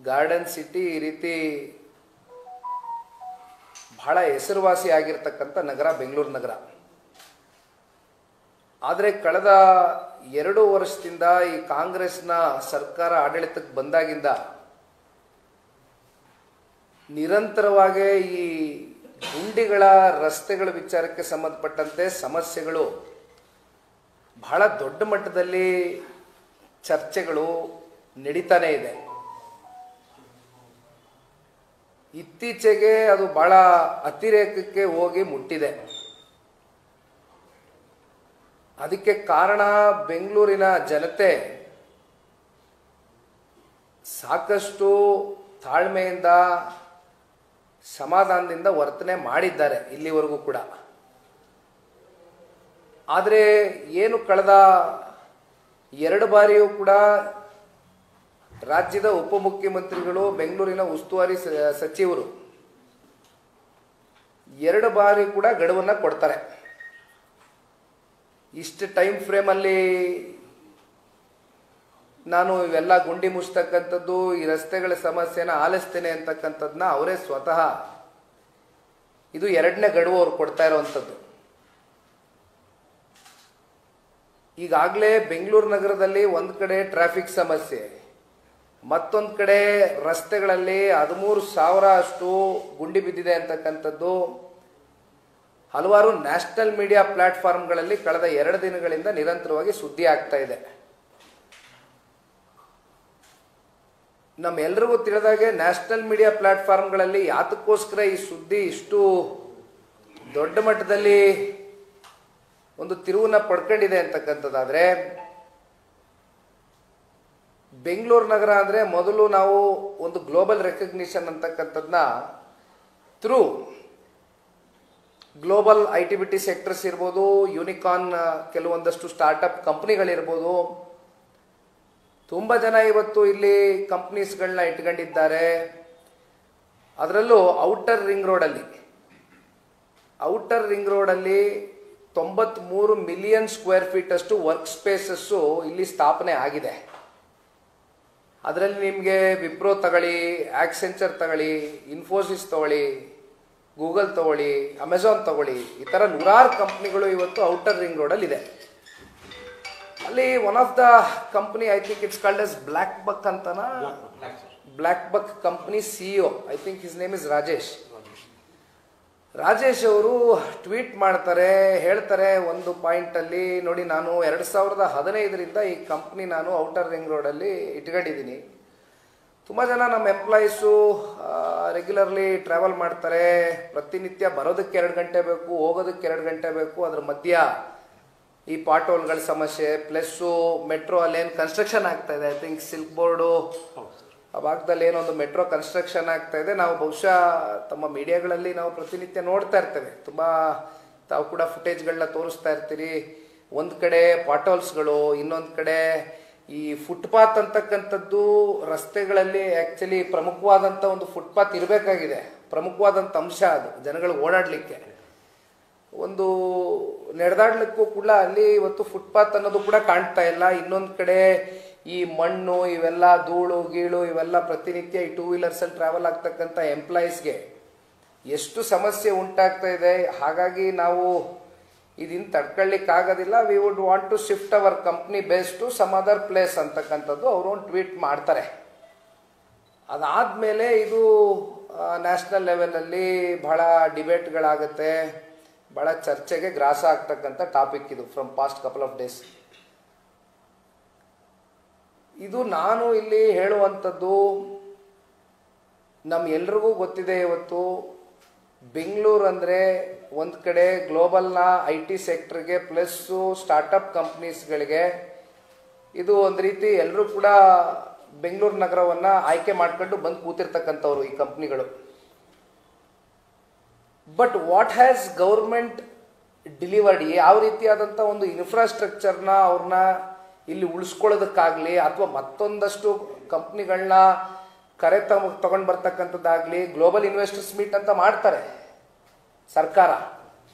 Garden city ಈ ರೀತಿ ಬಹಳ ಹೆಸರುವಾಸಿ ಆಗಿರ್ತಕ್ಕಂಥ ನಗರ ಬೆಂಗಳೂರು ನಗರ. ಆದರೆ ಕಳೆದ 2 ವರ್ಷದಿಂದ ಈ ಕಾಂಗ್ರೆಸ್ನ ಸರ್ಕಾರ ಆಡಳಿತಕ್ಕೆ ಬಂದಾಗಿಂದ ನಿರಂತರವಾಗಿ ಈ ಗುಂಡಿಗಳ ರಸ್ತೆಗಳ ವಿಚಾರಕ್ಕೆ ಸಂಬಂಧಪಟ್ಟಂತೆ ಸಮಸ್ಯೆಗಳು ಬಹಳ ದೊಡ್ಡ ಮಟ್ಟದಲ್ಲಿ ಚರ್ಚೆಗಳು ನಡೀತಾನೆ ಇದೆ. ಇತ್ತೀಚೆಗೆ ಅದು ಬಹಳ ಅತಿರೇಕಕ್ಕೆ ಹೋಗಿ ಮುಟ್ಟಿದೆ. ಅದಕ್ಕೆ ಕಾರಣ ಬೆಂಗಳೂರಿನ ಜನತೆ ಸಾಕಷ್ಟು ತಾಳ್ಮೆಯಿಂದ ಸಮಾಧಾನದಿಂದ ವರ್ತನೆ ಮಾಡಿದ್ದಾರೆ ಇಲ್ಲಿವರೆಗೂ ಕೂಡ. ಆದರೆ ಏನು ಕಳೆದ 2 ಬಾರಿಯೂ ಕೂಡ ರಾಜ್ಯದ ಉಪಮುಖ್ಯಮಂತ್ರಿಗಳು ಬೆಂಗಳೂರಿನ ಉಸ್ತುವಾರಿ ಸಚಿವರು 2 ಬಾರಿ ಕೂಡ ಗಡುವನ್ನು ಕೊಡ್ತಾರೆ. ಇಷ್ಟು ಟೈಮ್ ಫ್ರೇಮಲ್ಲಿ ನಾನು ಇವೆಲ್ಲ ಗುಂಡಿ ಮುಚ್ಚತಕ್ಕಂಥದ್ದು, ಈ ರಸ್ತೆಗಳ ಸಮಸ್ಯೆನ ಆಲಿಸ್ತೇನೆ ಅಂತಕ್ಕಂಥದ್ದನ್ನ ಅವರೇ ಸ್ವತಃ ಇದು 2ನೇ ಗಡುವು ಅವ್ರು ಕೊಡ್ತಾ ಇರೋವಂಥದ್ದು. ಈಗಾಗಲೇ ಬೆಂಗಳೂರು ನಗರದಲ್ಲಿ ಒಂದು ಕಡೆ ಟ್ರಾಫಿಕ್ ಸಮಸ್ಯೆ, ಮತ್ತೊಂದು ಕಡೆ ರಸ್ತೆಗಳಲ್ಲಿ 13,000 ಅಷ್ಟು ಗುಂಡಿ ಬಿದ್ದಿದೆ ಅಂತಕ್ಕಂಥದ್ದು ಹಲವಾರು ನ್ಯಾಷನಲ್ ಮೀಡಿಯಾ ಪ್ಲಾಟ್ಫಾರ್ಮ್ಗಳಲ್ಲಿ ಕಳೆದ 2 ದಿನಗಳಿಂದ ನಿರಂತರವಾಗಿ ಸುದ್ದಿ ಆಗ್ತಾ ಇದೆ. ನಮ್ಮೆಲ್ಲರಿಗೂ ತಿಳಿದಾಗೆ ನ್ಯಾಷನಲ್ ಮೀಡಿಯಾ ಪ್ಲಾಟ್ಫಾರ್ಮ್ಗಳಲ್ಲಿ ಯಾತಕ್ಕೋಸ್ಕರ ಈ ಸುದ್ದಿ ಇಷ್ಟು ದೊಡ್ಡ ಮಟ್ಟದಲ್ಲಿ ಒಂದು ತಿರುವನ್ನ ಪಡ್ಕೊಂಡಿದೆ ಅಂತಕ್ಕಂಥದ್ದಾದ್ರೆ, ಬೆಂಗಳೂರು ನಗರ ಅಂದರೆ ಮೊದಲು ನಾವು ಒಂದು ಗ್ಲೋಬಲ್ ರೆಕಗ್ನಿಷನ್ ಅಂತಕ್ಕಂಥದ್ದನ್ನ ಥ್ರೂ ಗ್ಲೋಬಲ್ ಐಟಿಬಿಟಿ ಸೆಕ್ಟರ್ಸ್ ಇರ್ಬೋದು, ಯೂನಿಕಾರ್ನ್ ಕೆಲವೊಂದಷ್ಟು ಸ್ಟಾರ್ಟಪ್ ಕಂಪ್ನಿಗಳಿರ್ಬೋದು, ತುಂಬ ಜನ ಇವತ್ತು ಇಲ್ಲಿ ಕಂಪ್ನೀಸ್ಗಳನ್ನ ಇಟ್ಕೊಂಡಿದ್ದಾರೆ. ಅದರಲ್ಲೂ ಔಟರ್ ರಿಂಗ್ ರೋಡಲ್ಲಿ 93 ಮಿಲಿಯನ್ ಸ್ಕ್ವೇರ್ ಫೀಟ್ ಅಷ್ಟು ವರ್ಕ್ ಸ್ಪೇಸಸ್ಸು ಇಲ್ಲಿ ಸ್ಥಾಪನೆ ಆಗಿದೆ. ಅದರಲ್ಲಿ ನಿಮಗೆ ವಿಪ್ರೋ ತಗೊಳ್ಳಿ, ಆಕ್ಸೆಂಚರ್ ತಗೊಳ್ಳಿ, ಇನ್ಫೋಸಿಸ್ ತಗೊಳ್ಳಿ, ಗೂಗಲ್ ತಗೊಳ್ಳಿ, ಅಮೆಝಾನ್ ತಗೊಳ್ಳಿ, ಈ ಥರ 100 ಕಂಪ್ನಿಗಳು ಇವತ್ತು ಔಟರ್ ರಿಂಗ್ ರೋಡಲ್ಲಿ ಇದೆ. ಅಲ್ಲಿ one of the company, I think it's called as Black Buck ಅಂತನಾ, Black Buck company CEO, I think his name is Rajesh ಅವರು ಟ್ವೀಟ್ ಮಾಡ್ತಾರೆ, ಹೇಳ್ತಾರೆ ಒಂದು ಪಾಯಿಂಟಲ್ಲಿ, ನೋಡಿ ನಾನು 2015ರಿಂದ ಈ ಕಂಪ್ನಿ ನಾನು ಔಟರ್ ರಿಂಗ್ ರೋಡಲ್ಲಿ ಇಟ್ಕೊಂಡಿದ್ದೀನಿ. ತುಂಬ ಜನ ನಮ್ಮ ಎಂಪ್ಲಾಯೀಸು ರೆಗ್ಯುಲರ್ಲಿ ಟ್ರಾವೆಲ್ ಮಾಡ್ತಾರೆ, ಪ್ರತಿನಿತ್ಯ ಬರೋದಕ್ಕೆ 2 ಗಂಟೆ ಬೇಕು, ಹೋಗೋದಕ್ಕೆ 2 ಗಂಟೆ ಬೇಕು. ಅದ್ರ ಮಧ್ಯ ಈ ಪಾಟೋಲ್ಗಳ ಸಮಸ್ಯೆ, ಪ್ಲಸ್ಸು ಮೆಟ್ರೋ ಅಲ್ಲೇನು ಕನ್ಸ್ಟ್ರಕ್ಷನ್ ಆಗ್ತಾ ಇದೆ, ಐ ಥಿಂಕ್ ಸಿಲ್ಕ್ ಬೋರ್ಡು ಆ ಭಾಗದಲ್ಲಿ ಏನೊಂದು ಮೆಟ್ರೋ ಕನ್ಸ್ಟ್ರಕ್ಷನ್ ಆಗ್ತಾ ಇದೆ. ನಾವು ಬಹುಶಃ ತಮ್ಮ ಮೀಡಿಯಾಗಳಲ್ಲಿ ನಾವು ಪ್ರತಿನಿತ್ಯ ನೋಡ್ತಾ ಇರ್ತೇವೆ, ತುಂಬ ತಾವು ಕೂಡ ಫುಟೇಜ್ಗಳನ್ನ ತೋರಿಸ್ತಾ ಇರ್ತೀರಿ. ಒಂದು ಕಡೆ ಪಾಟೋಲ್ಸ್ಗಳು, ಇನ್ನೊಂದು ಕಡೆ ಈ ಫುಟ್ಪಾತ್ ಅಂತಕ್ಕಂಥದ್ದು ರಸ್ತೆಗಳಲ್ಲಿ ಆ್ಯಕ್ಚುಲಿ ಪ್ರಮುಖವಾದಂಥ ಒಂದು ಫುಟ್ಪಾತ್ ಇರಬೇಕಾಗಿದೆ, ಪ್ರಮುಖವಾದಂಥ ಅಂಶ ಅದು ಜನಗಳು ಓಡಾಡಲಿಕ್ಕೆ, ಒಂದು ನಡೆದಾಡ್ಲಿಕ್ಕೂ ಕೂಡ ಅಲ್ಲಿ ಇವತ್ತು ಫುಟ್ಪಾತ್ ಅನ್ನೋದು ಕೂಡ ಕಾಣ್ತಾ ಇಲ್ಲ. ಇನ್ನೊಂದು ಕಡೆ ಈ ಮಣ್ಣು, ಇವೆಲ್ಲ ಧೂಳು ಗೀಳು ಇವೆಲ್ಲ ಪ್ರತಿನಿತ್ಯ ಈ 2 ವೀಲರ್ಸಲ್ಲಿ ಟ್ರಾವೆಲ್ ಆಗ್ತಕ್ಕಂಥ ಎಂಪ್ಲಾಯೀಸ್ಗೆ ಎಷ್ಟು ಸಮಸ್ಯೆ ಉಂಟಾಗ್ತಾ ಇದೆ. ಹಾಗಾಗಿ ನಾವು ಇದನ್ನು ತಡ್ಕೊಳ್ಳಿಕ್ಕಾಗೋದಿಲ್ಲ, we would want to shift our company base to some other place ಅಂತಕ್ಕಂಥದ್ದು ಅವರು ಒಂದು ಟ್ವೀಟ್ ಮಾಡ್ತಾರೆ. ಅದಾದಮೇಲೆ ಇದು ನ್ಯಾಷನಲ್ ಲೆವೆಲಲ್ಲಿ ಬಹಳ ಡಿಬೇಟ್ಗಳಾಗುತ್ತೆ, ಬಹಳ ಚರ್ಚೆಗೆ ಗ್ರಾಸ ಆಗ್ತಕ್ಕಂಥ ಟಾಪಿಕ್ ಇದು from past couple of days. ಇದು ನಾನು ಇಲ್ಲಿ ಹೇಳುವಂಥದ್ದು ನಮ್ಮೆಲ್ರಿಗೂ ಗೊತ್ತಿದೆ. ಇವತ್ತು ಬೆಂಗಳೂರು ಅಂದರೆ ಒಂದು ಕಡೆ ಗ್ಲೋಬಲ್ನ IT ಸೆಕ್ಟರ್ಗೆ ಪ್ಲಸ್ಸು ಸ್ಟಾರ್ಟಪ್ ಕಂಪ್ನೀಸ್ಗಳಿಗೆ ಇದು ಒಂದು ರೀತಿ ಎಲ್ಲರೂ ಕೂಡ ಬೆಂಗಳೂರು ನಗರವನ್ನು ಆಯ್ಕೆ ಮಾಡ್ಕೊಂಡು ಬಂದು ಕೂತಿರ್ತಕ್ಕಂಥವ್ರು ಈ ಕಂಪ್ನಿಗಳು. But what has government delivered, ಯಾವ ರೀತಿಯಾದಂಥ ಒಂದು ಇನ್ಫ್ರಾಸ್ಟ್ರಕ್ಚರ್ನ ಅವ್ರನ್ನ ಇಲ್ಲಿ ಉಳಿಸ್ಕೊಳ್ಳೋದಕ್ಕಾಗಲಿ ಅಥವಾ ಮತ್ತೊಂದಷ್ಟು ಕಂಪ್ನಿಗಳನ್ನ ತಗೊಂಡು ಬರ್ತಕ್ಕಂಥದ್ದಾಗಲಿ, ಗ್ಲೋಬಲ್ ಇನ್ವೆಸ್ಟರ್ಸ್ ಮೀಟ್ ಅಂತ ಮಾಡ್ತಾರೆ ಸರ್ಕಾರ.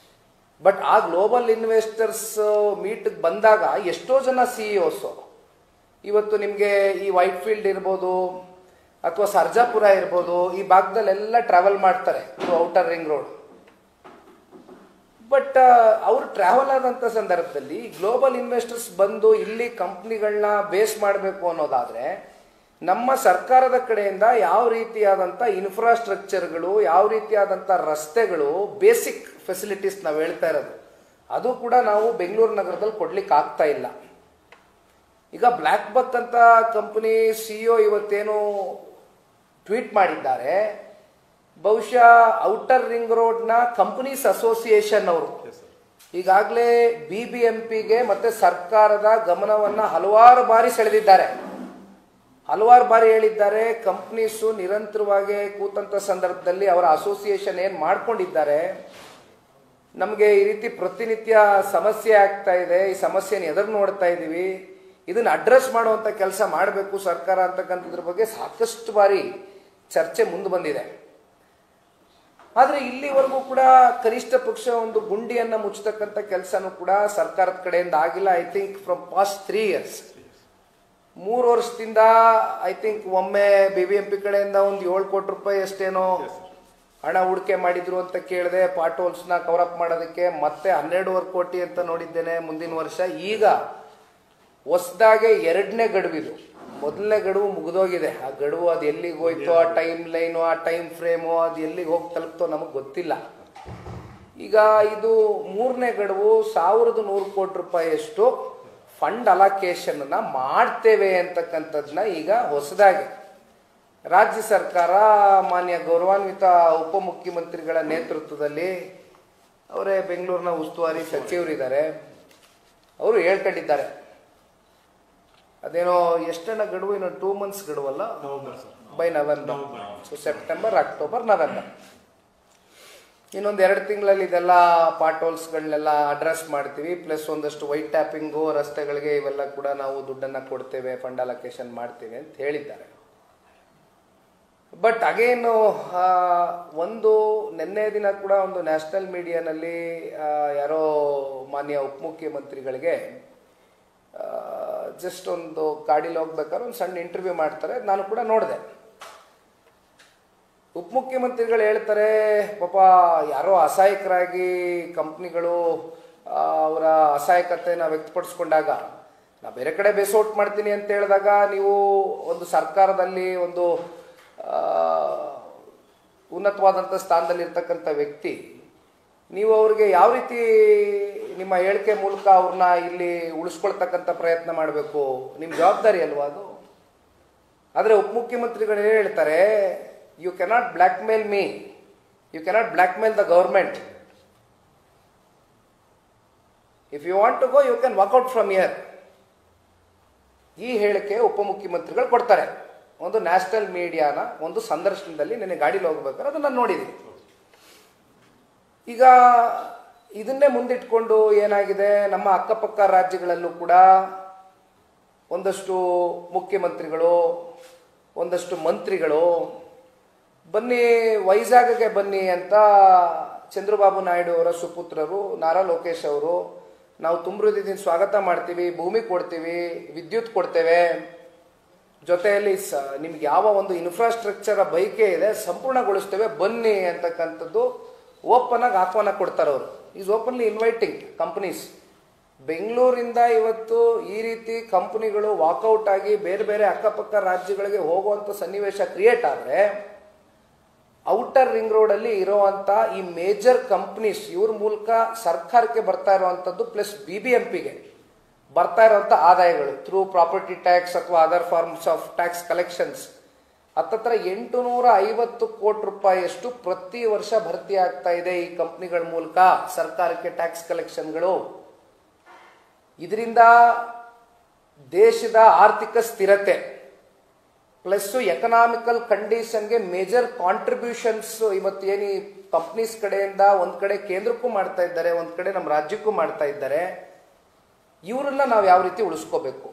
ಬಟ್ ಆ ಗ್ಲೋಬಲ್ ಇನ್ವೆಸ್ಟರ್ಸ್ ಮೀಟ್ಗೆ ಬಂದಾಗ ಎಷ್ಟೋ ಜನ CEOs ಇವತ್ತು ನಿಮಗೆ ಈ ವೈಟ್ ಫೀಲ್ಡ್ ಇರ್ಬೋದು ಅಥವಾ ಸರ್ಜಾಪುರ ಇರ್ಬೋದು, ಈ ಭಾಗದಲ್ಲೆಲ್ಲ ಟ್ರಾವೆಲ್ ಮಾಡ್ತಾರೆ ಔಟರ್ ರಿಂಗ್ ರೋಡ್. ಬಟ್ ಅವರು ಟ್ರಾವೆಲ್ ಆದಂಥ ಸಂದರ್ಭದಲ್ಲಿ ಗ್ಲೋಬಲ್ ಇನ್ವೆಸ್ಟರ್ಸ್ ಬಂದು ಇಲ್ಲಿ ಕಂಪ್ನಿಗಳನ್ನ ಬೇಸ್ ಮಾಡಬೇಕು ಅನ್ನೋದಾದರೆ ನಮ್ಮ ಸರ್ಕಾರದ ಕಡೆಯಿಂದ ಯಾವ ರೀತಿಯಾದಂಥ ಇನ್ಫ್ರಾಸ್ಟ್ರಕ್ಚರ್ಗಳು, ಯಾವ ರೀತಿಯಾದಂಥ ರಸ್ತೆಗಳು, ಬೇಸಿಕ್ ಫೆಸಿಲಿಟೀಸ್ ನಾವು ಹೇಳ್ತಾ ಇರೋದು, ಅದು ಕೂಡ ನಾವು ಬೆಂಗಳೂರು ನಗರದಲ್ಲಿ ಕೊಡ್ಲಿಕ್ಕೆ ಆಗ್ತಾ ಇಲ್ಲ. ಈಗ ಬ್ಲ್ಯಾಕ್ ಬಕ್ ಅಂತ ಕಂಪನಿ CEO ಇವತ್ತೇನು ಟ್ವೀಟ್ ಮಾಡಿದ್ದಾರೆ, ಬಹುಶಃ ಔಟರ್ ರಿಂಗ್ ರೋಡ್ನ ಕಂಪನೀಸ್ ಅಸೋಸಿಯೇಷನ್ ಅವರು ಈಗಾಗಲೇ BBMPಗೆ ಮತ್ತೆ ಸರ್ಕಾರದ ಗಮನವನ್ನು ಹಲವಾರು ಬಾರಿ ಸೆಳೆದಿದ್ದಾರೆ. ಹಲವಾರು ಬಾರಿ ಹೇಳಿದ್ದಾರೆ, ಕಂಪ್ನೀಸು ನಿರಂತರವಾಗಿ ಕೂತಂಥ ಸಂದರ್ಭದಲ್ಲಿ ಅವರ ಅಸೋಸಿಯೇಷನ್ ಏನು ಮಾಡ್ಕೊಂಡಿದ್ದಾರೆ, ನಮಗೆ ಈ ರೀತಿ ಪ್ರತಿನಿತ್ಯ ಸಮಸ್ಯೆ ಆಗ್ತಾ ಇದೆ, ಈ ಸಮಸ್ಯೆನ ಎದುರು ನೋಡ್ತಾ ಇದ್ದೀವಿ, ಇದನ್ನು ಅಡ್ರೆಸ್ ಮಾಡುವಂಥ ಕೆಲಸ ಮಾಡಬೇಕು ಸರ್ಕಾರ ಅಂತಕ್ಕಂಥದ್ರ ಬಗ್ಗೆ ಸಾಕಷ್ಟು ಬಾರಿ ಚರ್ಚೆ ಮುಂದೆ ಬಂದಿದೆ. ಆದರೆ ಇಲ್ಲಿವರೆಗೂ ಕೂಡ ಕನಿಷ್ಠ ಪಕ್ಷ ಒಂದು ಗುಂಡಿಯನ್ನು ಮುಚ್ಚತಕ್ಕಂಥ ಕೆಲಸನೂ ಕೂಡ ಸರ್ಕಾರದ ಕಡೆಯಿಂದ ಆಗಿಲ್ಲ. I think from past 3 years, 3 ವರ್ಷದಿಂದ ಐ ಥಿಂಕ್ ಒಮ್ಮೆ BBMP ಕಡೆಯಿಂದ ಒಂದು 7 ಕೋಟಿ ರೂಪಾಯಿ ಅಷ್ಟೇನೋ ಹಣ ಹೂಡಿಕೆ ಮಾಡಿದ್ರು ಅಂತ ಕೇಳಿದೆ ಪಾರ್ಟ್ ಹೋಲ್ಸ್ನ ಕವರಪ್ ಮಾಡೋದಕ್ಕೆ. ಮತ್ತೆ 12.5 ಕೋಟಿ ಅಂತ ನೋಡಿದ್ದೇನೆ ಮುಂದಿನ ವರ್ಷ. ಈಗ ಹೊಸದಾಗೆ 2ನೇ ಗಡುವಿದು, ಮೊದಲನೇ ಗಡುವು ಮುಗಿದೋಗಿದೆ. ಆ ಗಡುವು ಅದು ಎಲ್ಲಿಗೆ ಹೋಯ್ತೋ, ಆ ಟೈಮ್ ಲೈನು, ಆ ಟೈಮ್ ಫ್ರೇಮು, ಅದು ಎಲ್ಲಿಗೆ ಹೋಗಿ ತಲುಪ್ತೋ ನಮಗೆ ಗೊತ್ತಿಲ್ಲ. ಈಗ ಇದು 3ನೇ ಗಡುವು 1100 ಕೋಟಿ ರೂಪಾಯಿಯಷ್ಟು ಫಂಡ್ ಅಲೋಕೇಶನ್ನ ಮಾಡ್ತೇವೆ ಅಂತಕ್ಕಂಥದ್ದನ್ನ ಈಗ ಹೊಸದಾಗಿ ರಾಜ್ಯ ಸರ್ಕಾರ ಮಾನ್ಯ ಗೌರವಾನ್ವಿತ ಉಪಮುಖ್ಯಮಂತ್ರಿಗಳ ನೇತೃತ್ವದಲ್ಲಿ, ಅವರೇ ಬೆಂಗಳೂರಿನ ಉಸ್ತುವಾರಿ ಸಚಿವರಿದ್ದಾರೆ, ಅವರು ಹೇಳ್ಕೊಂಡಿದ್ದಾರೆ. ಅದೇನೋ ಎಷ್ಟನ್ನ ಗಡುವು, ಇನ್ನೊಂದು 2 months ಗಡುವಲ್ಲ, by November. So September, October, November, ಇನ್ನೊಂದು 2 ತಿಂಗಳಲ್ಲಿ ಇದೆಲ್ಲ ಪಾರ್ಟ್ ಹೋಲ್ಸ್ಗಳನ್ನೆಲ್ಲ ಅಡ್ರೆಸ್ ಮಾಡ್ತೀವಿ. ಪ್ಲಸ್ ಒಂದಷ್ಟು ವೈಟ್ ಟ್ಯಾಪಿಂಗು, ರಸ್ತೆಗಳಿಗೆ ಇವೆಲ್ಲ ಕೂಡ ನಾವು ದುಡ್ಡನ್ನು ಕೊಡ್ತೇವೆ, ಫಂಡ್ ಅಲೋಕೇಶನ್ ಮಾಡ್ತೇವೆ ಅಂತ ಹೇಳಿದ್ದಾರೆ. ಬಟ್ ಅಗೇನು ಒಂದು ನಿನ್ನೆ ದಿನ ಕೂಡ ಒಂದು ನ್ಯಾಷನಲ್ ಮೀಡಿಯಾನಲ್ಲಿ ಯಾರೋ ಮಾನ್ಯ ಉಪಮುಖ್ಯಮಂತ್ರಿಗಳಿಗೆ ಜಸ್ಟ್ ಒಂದು ಗಾಡೀಲಿ ಹೋಗ್ಬೇಕಾದ್ರೆ ಒಂದು ಸಣ್ಣ ಇಂಟರ್ವ್ಯೂ ಮಾಡ್ತಾರೆ, ನಾನು ಕೂಡ ನೋಡಿದೆ. ಉಪಮುಖ್ಯಮಂತ್ರಿಗಳು ಹೇಳ್ತಾರೆ, ಪಾಪ ಯಾರೋ ಅಸಹಾಯಕರಾಗಿ ಕಂಪ್ನಿಗಳು ಅವರ ಅಸಹಾಯಕತೆಯನ್ನು ವ್ಯಕ್ತಪಡಿಸ್ಕೊಂಡಾಗ ನಾ ಬೇರೆ ಕಡೆ ಬೇಸೌಟ್ ಮಾಡ್ತೀನಿ ಅಂತ ಹೇಳಿದಾಗ, ನೀವು ಒಂದು ಸರ್ಕಾರದಲ್ಲಿ ಒಂದು ಉನ್ನತವಾದಂಥ ಸ್ಥಾನದಲ್ಲಿ ಇರ್ತಕ್ಕಂಥ ವ್ಯಕ್ತಿ, ನೀವು ಅವ್ರಿಗೆ ಯಾವ ರೀತಿ ನಿಮ್ಮ ಹೇಳಿಕೆ ಮೂಲಕ ಅವ್ರನ್ನ ಇಲ್ಲಿ ಉಳಿಸ್ಕೊಳ್ತಕ್ಕಂಥ ಪ್ರಯತ್ನ ಮಾಡಬೇಕು, ನಿಮ್ಮ ಜವಾಬ್ದಾರಿ ಅಲ್ವಾ ಅದು. ಆದರೆ ಉಪಮುಖ್ಯಮಂತ್ರಿಗಳು ಏನು ಹೇಳ್ತಾರೆ, you cannot blackmail me, you cannot blackmail the government, if you want to go you can walk out from here. ಈ ಹೇಳಿಕೆ ಉಪಮುಖ್ಯಮಂತ್ರಿಗಳು ಕೊಡ್ತಾರೆ ಒಂದು ನ್ಯಾಷನಲ್ ಮೀಡಿಯಾನ ಒಂದು ಸಂದರ್ಶನದಲ್ಲಿ. ನೆನ್ನೆ ಗಾಡೀಲಿ ಹೋಗ್ಬೇಕಾದ್ರೆ ಅದನ್ನು ನಾನು ನೋಡಿದ್ದೀನಿ. ಈಗ ಇದನ್ನೇ ಮುಂದಿಟ್ಕೊಂಡು ಏನಾಗಿದೆ, ನಮ್ಮ ಅಕ್ಕಪಕ್ಕ ರಾಜ್ಯಗಳಲ್ಲೂ ಕೂಡ ಒಂದಷ್ಟು ಮುಖ್ಯಮಂತ್ರಿಗಳು, ಒಂದಷ್ಟು ಮಂತ್ರಿಗಳು ಬನ್ನಿ ವೈಜಾಗ್ಗೆ ಬನ್ನಿ ಅಂತ ಚಂದ್ರಬಾಬು ನಾಯ್ಡು ಅವರ ಸುಪುತ್ರರು ನಾರಾ ಲೋಕೇಶ್ ಅವರು, ನಾವು ತುಂಬ ಹೃದಯದಿಂದ ಸ್ವಾಗತ ಮಾಡ್ತೀವಿ, ಭೂಮಿ ಕೊಡ್ತೀವಿ, ವಿದ್ಯುತ್ ಕೊಡ್ತೇವೆ, ಜೊತೆಯಲ್ಲಿ ನಿಮ್ಗೆ ಯಾವ ಒಂದು ಇನ್ಫ್ರಾಸ್ಟ್ರಕ್ಚರ್ ಬೈಕೆ ಇದೆ ಸಂಪೂರ್ಣಗೊಳಿಸ್ತೇವೆ ಬನ್ನಿ ಅಂತಕ್ಕಂಥದ್ದು ಓಪನ್ ಆಗಿ ಆಹ್ವಾನ ಕೊಡ್ತಾರೆ. ಅವರು ಈಸ್ ಓಪನ್ಲಿ ಇನ್ವೈಟಿಂಗ್ ಕಂಪನೀಸ್. ಬೆಂಗಳೂರಿಂದ ಇವತ್ತು ಈ ರೀತಿ ಕಂಪನಿಗಳು ವಾಕೌಟ್ ಆಗಿ ಬೇರೆ ಬೇರೆ ಅಕ್ಕಪಕ್ಕ ರಾಜ್ಯಗಳಿಗೆ ಹೋಗುವಂಥ ಸನ್ನಿವೇಶ ಕ್ರಿಯೇಟ್ ಆದರೆ, ಔಟರ್ ರಿಂಗ್ ರೋಡಲ್ಲಿ ಇರೋವಂಥ ಈ ಮೇಜರ್ ಕಂಪ್ನೀಸ್ ಇವ್ರ ಮೂಲಕ ಸರ್ಕಾರಕ್ಕೆ ಬರ್ತಾ ಇರುವಂಥದ್ದು, ಪ್ಲಸ್ BBMPಗೆ ಬರ್ತಾ ಇರುವಂಥ ಆದಾಯಗಳು ಥ್ರೂ ಪ್ರಾಪರ್ಟಿ ಟ್ಯಾಕ್ಸ್ ಅಥವಾ other forms of tax collections ಹತ್ತತ್ರ 850 ಕೋಟಿ ರೂಪಾಯಿಯಷ್ಟು ಪ್ರತಿ ವರ್ಷ ಭರ್ತಿ ಆಗ್ತಾ ಇದೆ ಈ ಕಂಪ್ನಿಗಳ ಮೂಲಕ ಸರ್ಕಾರಕ್ಕೆ ಟ್ಯಾಕ್ಸ್ ಕಲೆಕ್ಷನ್ಗಳು. ಇದರಿಂದ ದೇಶದ ಆರ್ಥಿಕ ಸ್ಥಿರತೆ ಪ್ಲಸ್ ಎಕನಾಮಿಕಲ್ ಕಂಡೀಷನ್ಗೆ ಮೇಜರ್ ಕಾಂಟ್ರಿಬ್ಯೂಷನ್ಸ್ ಇವತ್ತು ಏನು ಈ ಕಂಪ್ನೀಸ್ ಕಡೆಯಿಂದ ಒಂದು ಕಡೆ ಕೇಂದ್ರಕ್ಕೂ ಮಾಡ್ತಾ ಇದ್ದಾರೆ, ಒಂದು ಕಡೆ ನಮ್ಮ ರಾಜ್ಯಕ್ಕೂ ಮಾಡ್ತಾ ಇದ್ದಾರೆ. ಇವರನ್ನ ನಾವು ಯಾವ ರೀತಿ ಉಳಿಸ್ಕೋಬೇಕು.